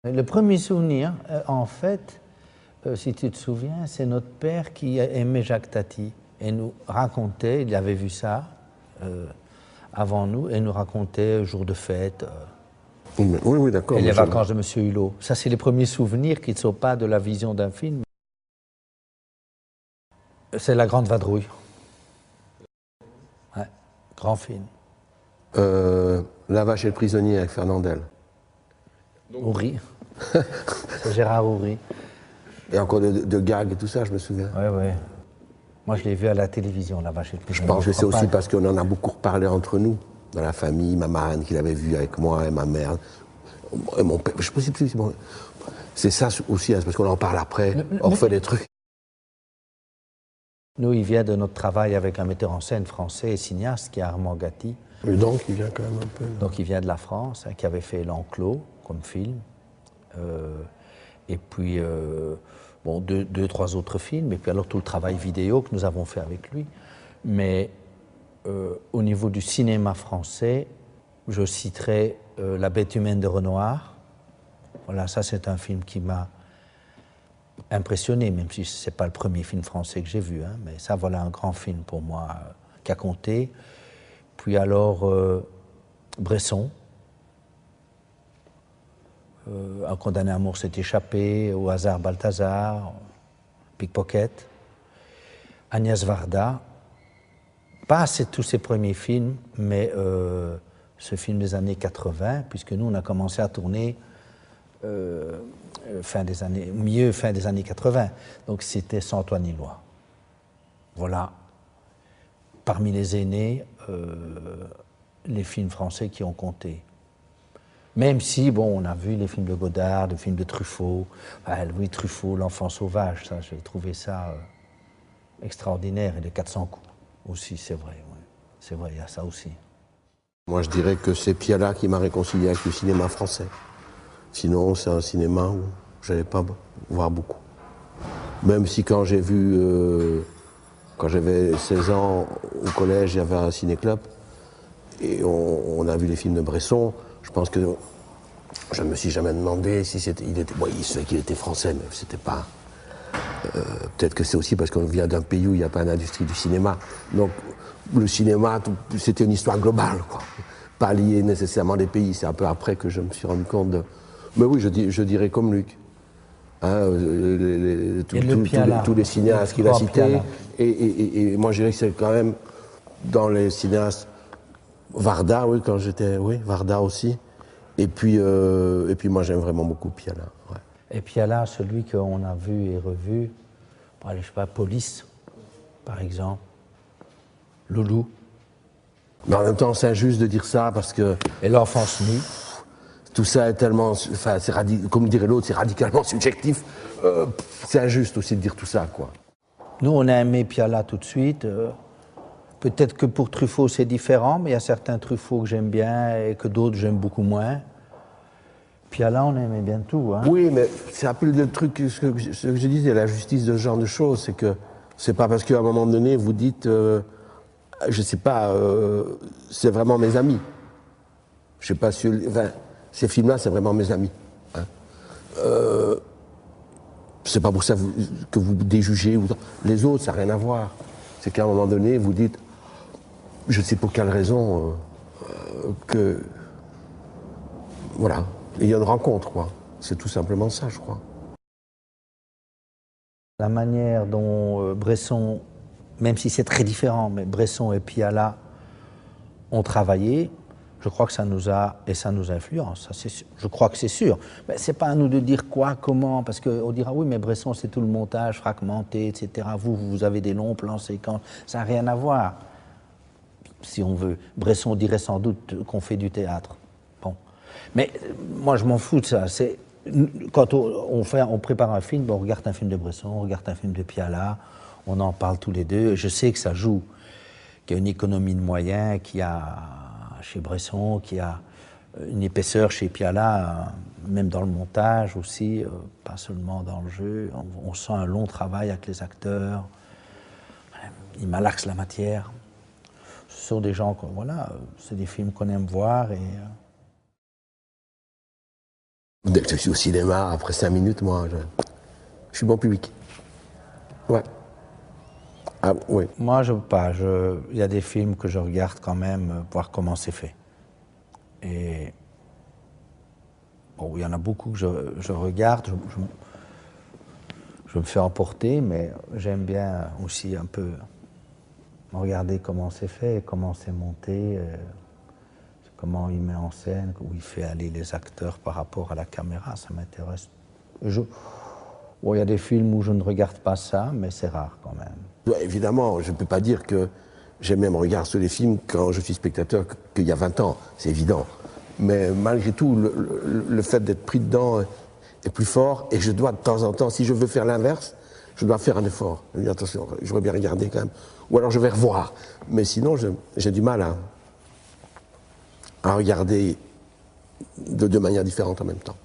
Le premier souvenir, en fait, si tu te souviens, c'est notre père qui aimait Jacques Tati et nous racontait, il avait vu ça avant nous, et nous racontait jour de fête. Oui, d'accord. Et les vacances de Monsieur Hulot. Ça, c'est les premiers souvenirs qui ne sont pas de la vision d'un film. C'est La Grande Vadrouille. Ouais, grand film. La vache et le prisonnier avec Fernandel. Houry. C'est Gérard Houry. Et encore de gags et tout ça, je me souviens. Oui, oui. Moi, je l'ai vu à la télévision, La Vache et le prisonnier. Je pense que c'est aussi parce qu'on en a beaucoup reparlé entre nous, dans la famille, ma marraine qui l'avait vu avec moi et ma mère. Et mon père, je ne sais plus. C'est ça aussi, hein, parce qu'on en parle après, on refait des trucs. Nous, il vient de notre travail avec un metteur en scène français et cinéaste qui est Armand Gatti. Et donc, il vient quand même un peu. Donc, il vient de la France, qui avait fait L'Enclos comme film. Et puis, bon, deux, trois autres films. Et puis, alors, tout le travail vidéo que nous avons fait avec lui. Mais au niveau du cinéma français, je citerai La Bête humaine de Renoir. Voilà, ça, c'est un film qui m'a impressionné, même si ce n'est pas le premier film français que j'ai vu. Hein, mais ça, voilà un grand film pour moi qui a compté. Puis alors, Bresson. Un condamné à mort s'est échappé, Au hasard Balthazar, Pickpocket. Agnès Varda. Pas tous ses premiers films, mais ce film des années 80, puisque nous, on a commencé à tourner fin des années 80. Donc c'était Sans toi ni loi. Voilà, parmi les aînés, les films français qui ont compté. Même si, bon, on a vu les films de Godard, les films de Truffaut. Oui, Truffaut, L'Enfant sauvage, ça, j'ai trouvé ça extraordinaire. Et les 400 coups aussi, c'est vrai. Ouais. C'est vrai, il y a ça aussi. Moi, je dirais que c'est Piala qui m'a réconcilié avec le cinéma français. Sinon, c'est un cinéma où je n'allais pas voir beaucoup. Même si quand j'ai vu, quand j'avais 16 ans, au collège, il y avait un ciné-club, et on a vu les films de Bresson, je pense que je ne me suis jamais demandé si c'était... Bon, il savait qu'il était français, mais c'était pas... peut-être que c'est aussi parce qu'on vient d'un pays où il n'y a pas une industrie du cinéma. Donc, le cinéma, c'était une histoire globale, quoi. Pas liée nécessairement des pays. C'est un peu après que je me suis rendu compte de... Mais oui, je dirais comme Luc. Hein, tous les cinéastes qu'il a cités. Et moi, je dirais que c'est quand même dans les cinéastes... Varda, oui, quand j'étais... Oui, Varda aussi. Et puis moi, j'aime vraiment beaucoup Piala. Ouais. Et Piala, celui qu'on a vu et revu, je sais pas, Police, par exemple, Loulou. Mais en même temps, c'est injuste de dire ça parce que... Et L'Enfance nue. Tout ça est tellement... Enfin, comme dirait l'autre, c'est radicalement subjectif. C'est injuste aussi de dire tout ça, quoi. Nous, on a aimé Piala tout de suite. Peut-être que pour Truffaut, c'est différent, mais il y a certains Truffaut que j'aime bien et que d'autres j'aime beaucoup moins. Piala, on aimait bien tout. Hein. Oui, mais c'est un peu le truc, ce que je disais, la justice de ce genre de choses, c'est que c'est pas parce qu'à un moment donné, vous dites, je sais pas, c'est vraiment mes amis. Je sais pas si... Enfin, ces films-là, c'est vraiment mes amis. Hein. C'est pas pour ça que vous déjugez. Les autres, ça n'a rien à voir. C'est qu'à un moment donné, vous dites, je ne sais pour quelle raison, que... Voilà. Il y a une rencontre, quoi. C'est tout simplement ça, je crois. La manière dont Bresson, même si c'est très différent, mais Bresson et Piala ont travaillé, je crois que ça nous influence. Ça, je crois que c'est sûr. Mais c'est pas à nous de dire quoi, comment, parce qu'on dira oui, mais Bresson, c'est tout le montage fragmenté, etc. Vous avez des longs plans séquences. Ça n'a rien à voir, si on veut. Bresson dirait sans doute qu'on fait du théâtre. Bon. Mais moi, je m'en fous de ça. Quand on prépare un film, on regarde un film de Bresson, on regarde un film de Piala, on en parle tous les deux. Je sais que ça joue, qu'il y a une économie de moyens, qu'il y a chez Bresson, qu'il y a une épaisseur chez Piala, même dans le montage aussi, pas seulement dans le jeu. On sent un long travail avec les acteurs. Ils malaxent la matière. Ce sont des gens, voilà, c'est des films qu'on aime voir et... Dès que je suis au cinéma, après 5 minutes, moi, je suis bon public. Ouais. Ah, oui. Moi, je peux pas. Il y a des films que je regarde quand même, voir comment c'est fait. Et bon, il y en a beaucoup que je regarde, je me fais emporter, mais j'aime bien aussi un peu regarder comment c'est fait, comment c'est monté, comment il met en scène, où il fait aller les acteurs par rapport à la caméra, ça m'intéresse. Bon, il y a des films où je ne regarde pas ça, mais c'est rare quand même. Ouais, évidemment, je ne peux pas dire que j'ai même regard sur les films quand je suis spectateur qu'il y a 20 ans, c'est évident. Mais malgré tout, le fait d'être pris dedans est plus fort et je dois de temps en temps, si je veux faire l'inverse, je dois faire un effort. Je dis attention, j'aurais bien regardé quand même. Ou alors je vais revoir. Mais sinon, j'ai du mal à regarder de deux manières différentes en même temps.